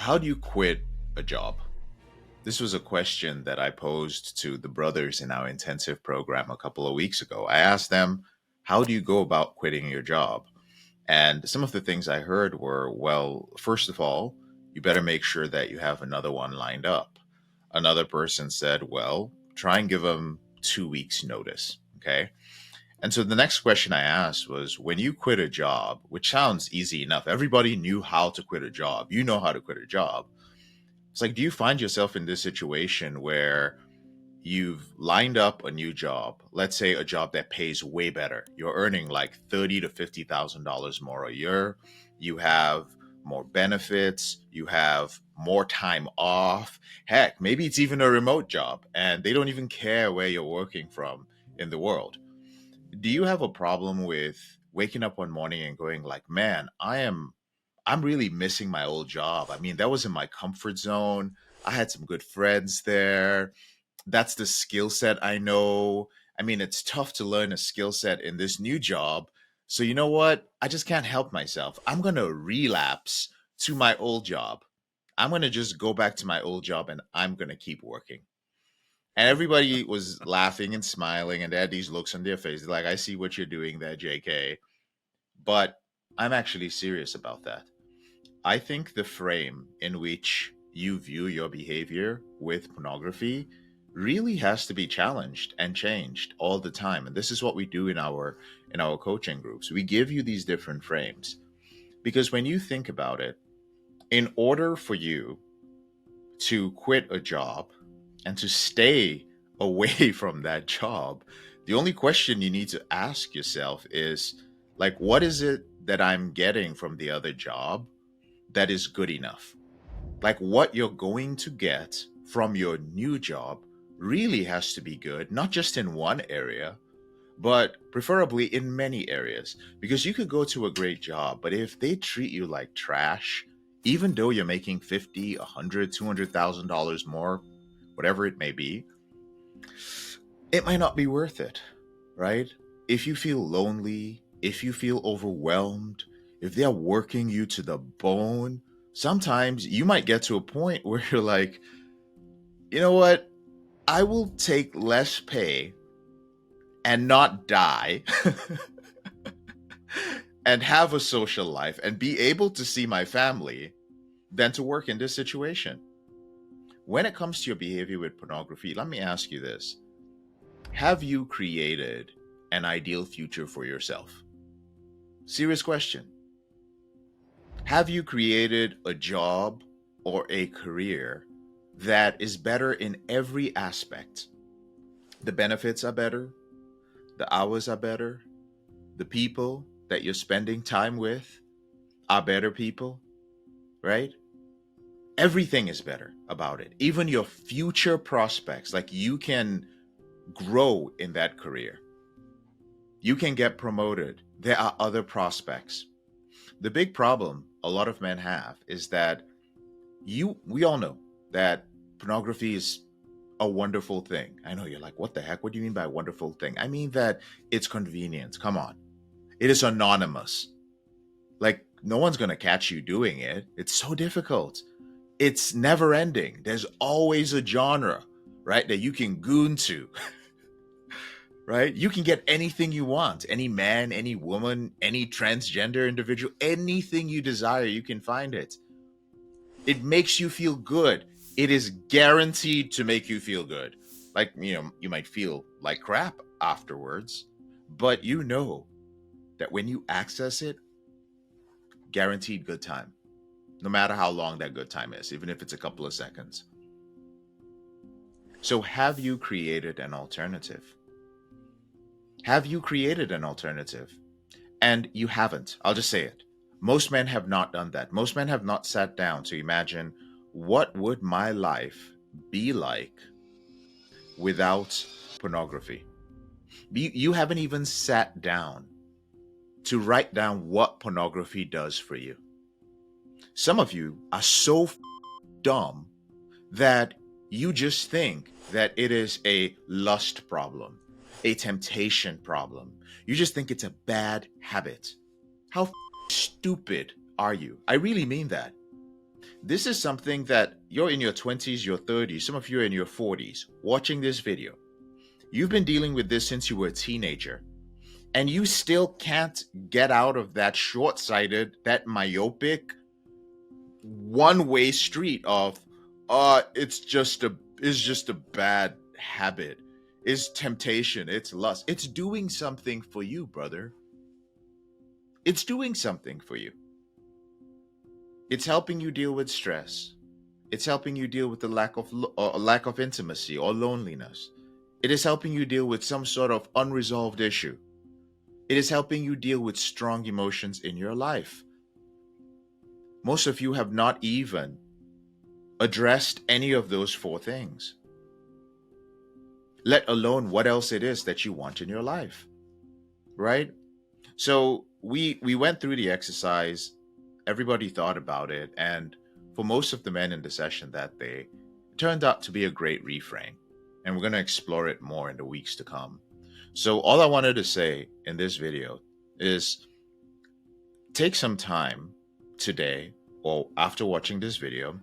How do you quit a job? This was a question that I posed to the brothers in our intensive program a couple of weeks ago. I asked them, how do you go about quitting your job? And some of the things I heard were, well, first of all, you better make sure that you have another one lined up. Another person said, well, try and give them 2 weeks notice. Okay. And so the next question I asked was, when you quit a job, which sounds easy enough, everybody knew how to quit a job. You know how to quit a job. It's like, do you find yourself in this situation where you've lined up a new job, let's say a job that pays way better. You're earning like $30,000 to $50,000 more a year. You have more benefits, you have more time off. Heck, maybe it's even a remote job and they don't even care where you're working from in the world. Do you have a problem with waking up one morning and going like, "Man, I'm really missing my old job. I mean, that was in my comfort zone. I had some good friends there. That's the skill set I know. I mean, it's tough to learn a skill set in this new job. So, you know what? I just can't help myself. I'm going to relapse to my old job. I'm going to just go back to my old job and I'm going to keep working." And everybody was laughing and smiling, and they had these looks on their face like, I see what you're doing there, JK. But I'm actually serious about that. I think the frame in which you view your behavior with pornography really has to be challenged and changed all the time. And this is what we do in our coaching groups. We give you these different frames because when you think about it, in order for you to quit a job and to stay away from that job, the only question you need to ask yourself is like, what is it that I'm getting from the other job that is good enough? Like, what you're going to get from your new job really has to be good, not just in one area, but preferably in many areas. Because you could go to a great job, but if they treat you like trash, even though you're making 50, 100, $200,000 more, whatever it may be, it might not be worth it, right? If you feel lonely, if you feel overwhelmed, if they're working you to the bone, sometimes you might get to a point where you're like, you know what? I will take less pay and not die and have a social life and be able to see my family than to work in this situation. When it comes to your behavior with pornography, let me ask you this. Have you created an ideal future for yourself? Serious question. Have you created a job or a career that is better in every aspect? The benefits are better, the hours are better, the people that you're spending time with are better people, right? Everything is better about it. Even your future prospects, like you can grow in that career. You can get promoted. There are other prospects. The big problem a lot of men have is that we all know that pornography is a wonderful thing. I know you're like, what the heck? What do you mean by wonderful thing? I mean that it's convenient. Come on. It is anonymous. Like, no one's going to catch you doing it. It's so difficult. It's never ending. There's always a genre, right, that you can goon to. Right? You can get anything you want. Any man, any woman, any transgender individual, anything you desire, you can find it. It makes you feel good. It is guaranteed to make you feel good. Like, you might feel like crap afterwards, but you know that when you access it, guaranteed good time. No matter how long that good time is, even if it's a couple of seconds. So have you created an alternative? Have you created an alternative? And you haven't. I'll just say it. Most men have not done that. Most men have not sat down to imagine, what would my life be like without pornography? You haven't even sat down to write down what pornography does for you. Some of you are so dumb that you just think that it is a lust problem, a temptation problem. You just think it's a bad habit. How stupid are you? I really mean that. This is something that you're in your 20s, your 30s, some of you are in your 40s watching this video. You've been dealing with this since you were a teenager, and you still can't get out of that short-sighted, that myopic, one-way street of it's just a bad habit. It's temptation, it's lust. It's doing something for you, brother. It's doing something for you. It's helping you deal with stress. It's helping you deal with the lack of intimacy or loneliness. It is helping you deal with some sort of unresolved issue. It is helping you deal with strong emotions in your life. Most of you have not even addressed any of those four things, let alone what else it is that you want in your life, right? So we went through the exercise. Everybody thought about it, and for most of the men in the session that day, it turned out to be a great reframe, and we're going to explore it more in the weeks to come. So all I wanted to say in this video is take some time today or after watching this video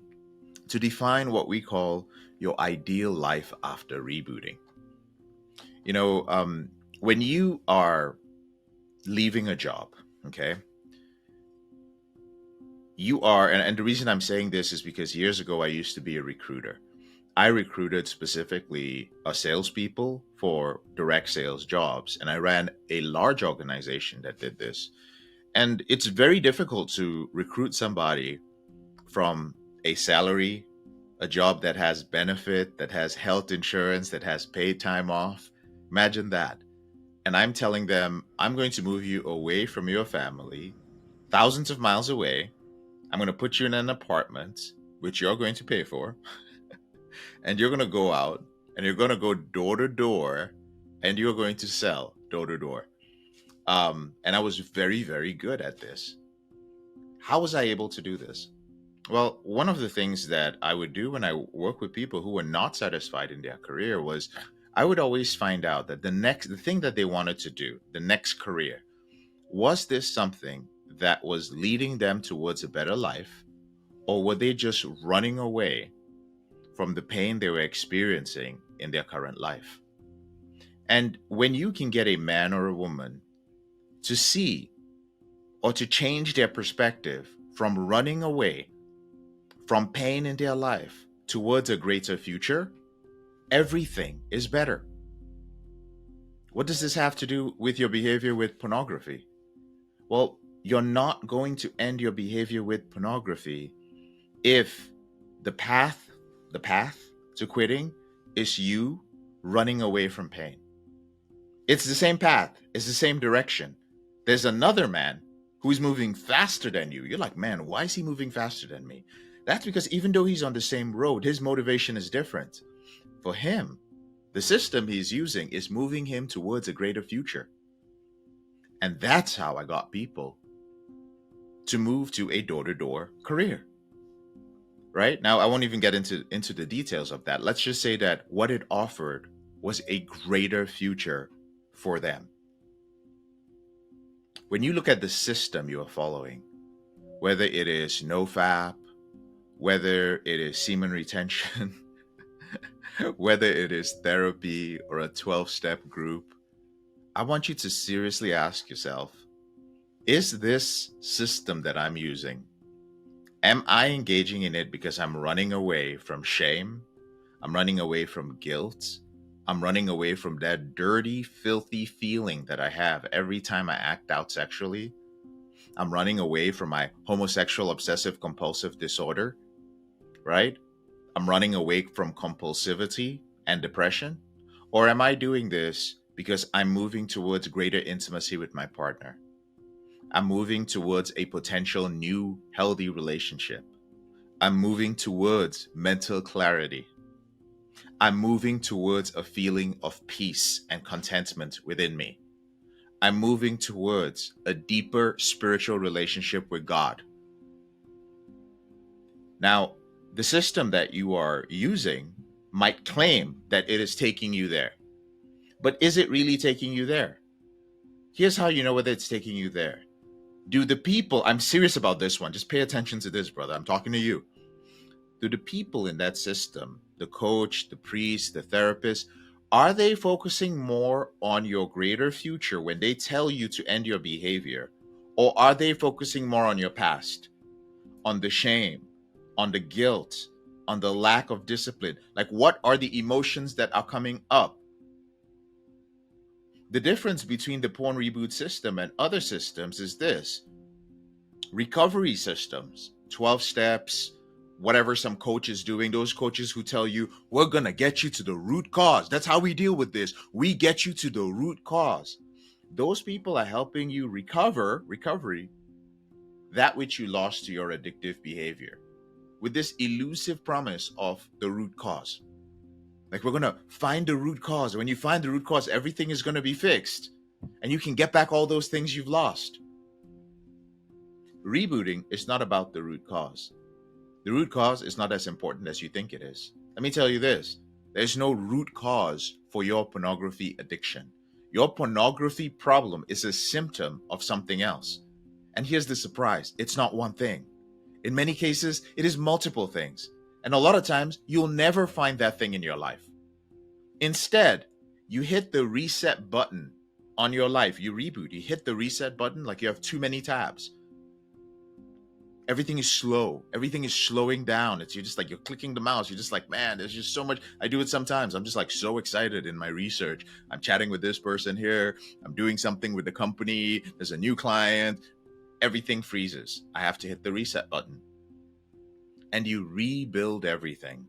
to define what we call your ideal life after rebooting. When you are leaving a job, okay, you are, and the reason I'm saying this is because years ago I used to be a recruiter. I recruited specifically salespeople for direct sales jobs, and I ran a large organization that did this. And it's very difficult to recruit somebody from a salary, a job that has benefit, that has health insurance, that has paid time off. Imagine that. And I'm telling them, I'm going to move you away from your family, thousands of miles away. I'm going to put you in an apartment, which you're going to pay for. And you're going to go out and you're going to go door to door and you're going to sell door to door. And I was very, very good at this. How was I able to do this? Well, one of the things that I would do when I work with people who were not satisfied in their career was I would always find out that the thing that they wanted to do, the next career, was this something that was leading them towards a better life, or were they just running away from the pain they were experiencing in their current life? And when you can get a man or a woman to see or to change their perspective from running away from pain in their life towards a greater future, everything is better. What does this have to do with your behavior with pornography? Well, you're not going to end your behavior with pornography if the path to quitting is you running away from pain. It's the same path, it's the same direction. There's another man who's moving faster than you. You're like, man, why is he moving faster than me? That's because even though he's on the same road, his motivation is different. For him, the system he's using is moving him towards a greater future. And that's how I got people to move to a door-to-door career. Right? Now, I won't even get into the details of that. Let's just say that what it offered was a greater future for them. When you look at the system you are following, whether it is NoFap, whether it is semen retention, whether it is therapy or a 12-step group, I want you to seriously ask yourself, is this system that I'm using, am I engaging in it because I'm running away from shame? I'm running away from guilt. I'm running away from that dirty, filthy feeling that I have every time I act out sexually. I'm running away from my homosexual obsessive compulsive disorder, right? I'm running away from compulsivity and depression. Or am I doing this because I'm moving towards greater intimacy with my partner? I'm moving towards a potential new healthy relationship. I'm moving towards mental clarity. I'm moving towards a feeling of peace and contentment within me. I'm moving towards a deeper spiritual relationship with God. Now, the system that you are using might claim that it is taking you there. But is it really taking you there? Here's how you know whether it's taking you there. Do the people, I'm serious about this one, just pay attention to this, brother. I'm talking to you. Do the people in that system, the coach, the priest, the therapist, are they focusing more on your greater future when they tell you to end your behavior? Or are they focusing more on your past, on the shame, on the guilt, on the lack of discipline? Like, what are the emotions that are coming up? The difference between the porn reboot system and other systems is this: recovery systems, 12 steps, whatever some coach is doing, those coaches who tell you, we're going to get you to the root cause. That's how we deal with this. We get you to the root cause. Those people are helping you recovery, that which you lost to your addictive behavior, with this elusive promise of the root cause. Like, we're going to find the root cause. When you find the root cause, everything is going to be fixed and you can get back all those things you've lost. Rebooting is not about the root cause. The root cause is not as important as you think it is. Let me tell you this: there's no root cause for your pornography addiction. Your pornography problem is a symptom of something else. And here's the surprise: it's not one thing. In many cases, it is multiple things. And a lot of times, you'll never find that thing in your life. Instead, you hit the reset button on your life. You reboot. You hit the reset button like you have too many tabs. Everything is slow. Everything is slowing down. You're just like, you're clicking the mouse. You're just like, man, there's just so much. I do it sometimes. I'm just like so excited in my research. I'm chatting with this person here. I'm doing something with the company. There's a new client. Everything freezes. I have to hit the reset button. And you rebuild everything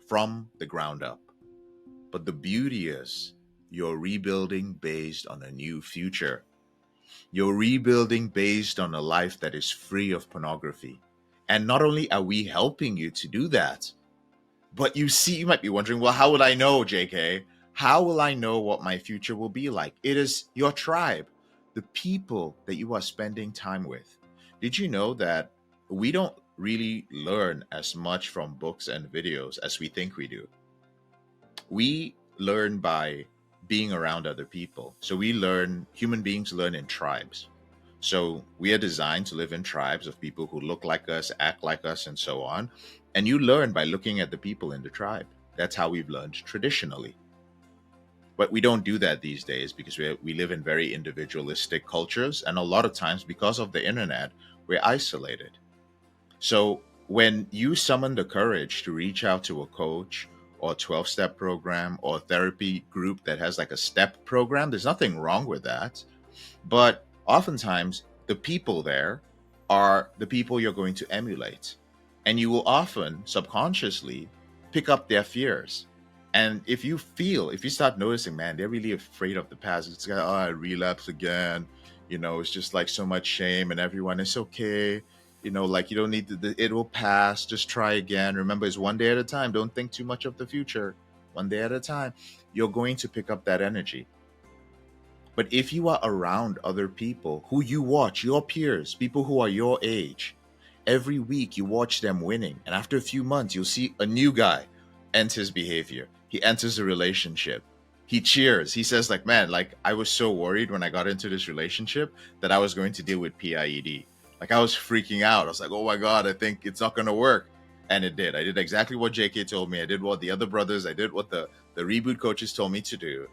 from the ground up. But the beauty is you're rebuilding based on a new future. You're rebuilding based on a life that is free of pornography. And not only are we helping you to do that, but you might be wondering, well, how would I know, JK? How will I know what my future will be like? It is your tribe, the people that you are spending time with. Did you know that we don't really learn as much from books and videos as we think we do? We learn by being around other people. So human beings learn in tribes. So we are designed to live in tribes of people who look like us, act like us, and so on. And you learn by looking at the people in the tribe. That's how we've learned traditionally. But we don't do that these days because we live in very individualistic cultures. And a lot of times, because of the internet, we're isolated. So when you summon the courage to reach out to a coach or a 12-step program or a therapy group that has like a step program, there's nothing wrong with that. But oftentimes, the people there are the people you're going to emulate. And you will often subconsciously pick up their fears. And if you start noticing, man, they're really afraid of the past. It's like, oh, I relapse again. It's just like so much shame, and everyone is okay. Like, you don't need it will pass. Just try again. Remember, it's one day at a time. Don't think too much of the future. One day at a time. You're going to pick up that energy. But if you are around other people who you watch, your peers, people who are your age, every week you watch them winning. And after a few months, you'll see a new guy enter his behavior. He enters a relationship. He cheers. He says, like, man, like, I was so worried when I got into this relationship that I was going to deal with PIED. Like, I was freaking out. I was like, oh my God, I think it's not going to work. And it did. I did exactly what JK told me. I did what the other brothers, I did what the reboot coaches told me to do.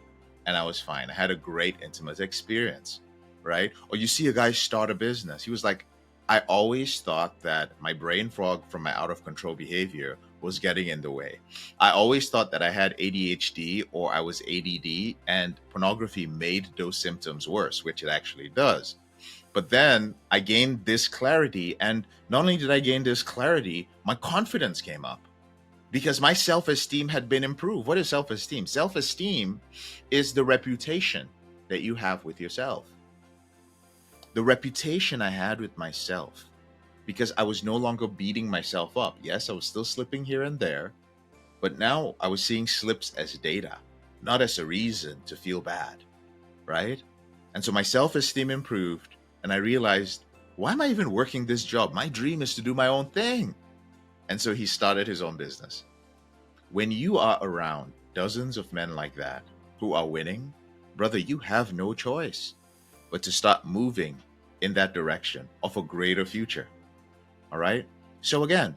And I was fine. I had a great intimate experience, right? Or you see a guy start a business. He was like, I always thought that my brain fog from my out of control behavior was getting in the way. I always thought that I had ADHD or I was ADD, and pornography made those symptoms worse, which it actually does. But then I gained this clarity, and not only did I gain this clarity, my confidence came up because my self-esteem had been improved. What is self-esteem? Self-esteem is the reputation that you have with yourself. The reputation I had with myself, because I was no longer beating myself up. Yes, I was still slipping here and there, but now I was seeing slips as data, not as a reason to feel bad, right? And so my self-esteem improved, and I realized, why am I even working this job? My dream is to do my own thing. And so he started his own business. When you are around dozens of men like that who are winning, brother, you have no choice but to start moving in that direction of a greater future. All right? So again,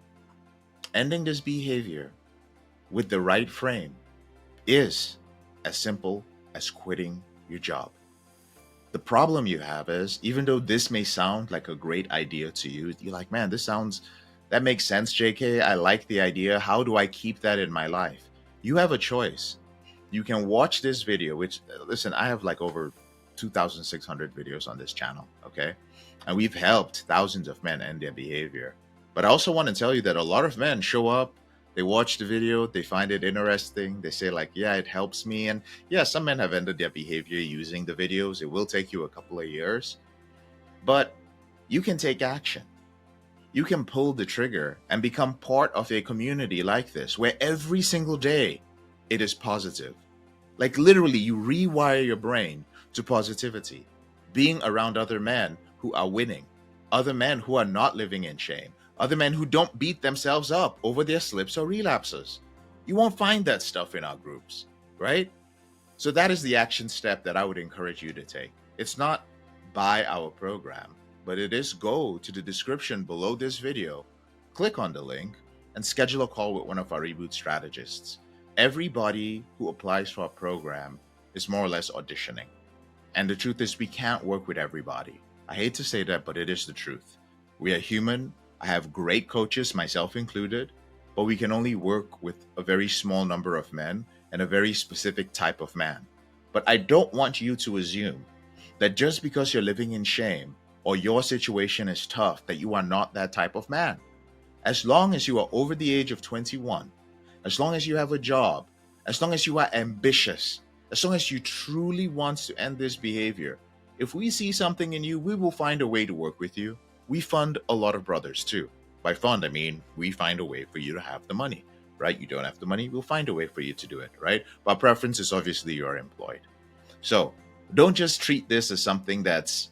Ending this behavior with the right frame is as simple as quitting your job. The problem you have is, even though this may sound like a great idea to you, you're like, man, that makes sense, JK. I like the idea. How do I keep that in my life? You have a choice. You can watch this video, which, listen, I have like over 2,600 videos on this channel, okay? And we've helped thousands of men end their behavior. But I also want to tell you that a lot of men show up, they watch the video, they find it interesting, they say, like, yeah, it helps me. And yeah, some men have ended their behavior using the videos. It will take you a couple of years, but you can take action. You can pull the trigger and become part of a community like this, where every single day it is positive. Like literally, you rewire your brain to positivity, being around other men who are winning, other men who are not living in shame, other men who don't beat themselves up over their slips or relapses. You won't find that stuff in our groups, right? So that is the action step that I would encourage you to take. It's not buy our program, but it is go to the description below this video, click on the link, and schedule a call with one of our reboot strategists. Everybody who applies for our program is more or less auditioning. And the truth is, we can't work with everybody. I hate to say that, but it is the truth. We are human. I have great coaches, myself included, but we can only work with a very small number of men and a very specific type of man. But I don't want you to assume that just because you're living in shame or your situation is tough, that you are not that type of man. As long as you are over the age of 21, as long as you have a job, as long as you are ambitious, as long as you truly want to end this behavior, if we see something in you, we will find a way to work with you. We fund a lot of brothers too. By fund, I mean we find a way for you to have the money, right? You don't have the money, we'll find a way for you to do it, right? But preference is obviously you're employed. So don't just treat this as something that's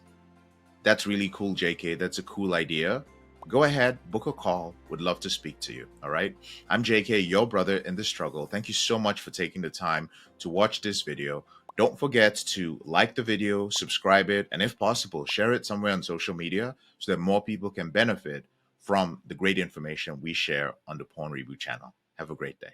really cool, JK. That's a cool idea. Go ahead, book a call. Would love to speak to you. All right. I'm JK, your brother in the struggle. Thank you so much for taking the time to watch this video. Don't forget to like the video, subscribe it, and if possible, share it somewhere on social media so that more people can benefit from the great information we share on the Porn Reboot channel. Have a great day.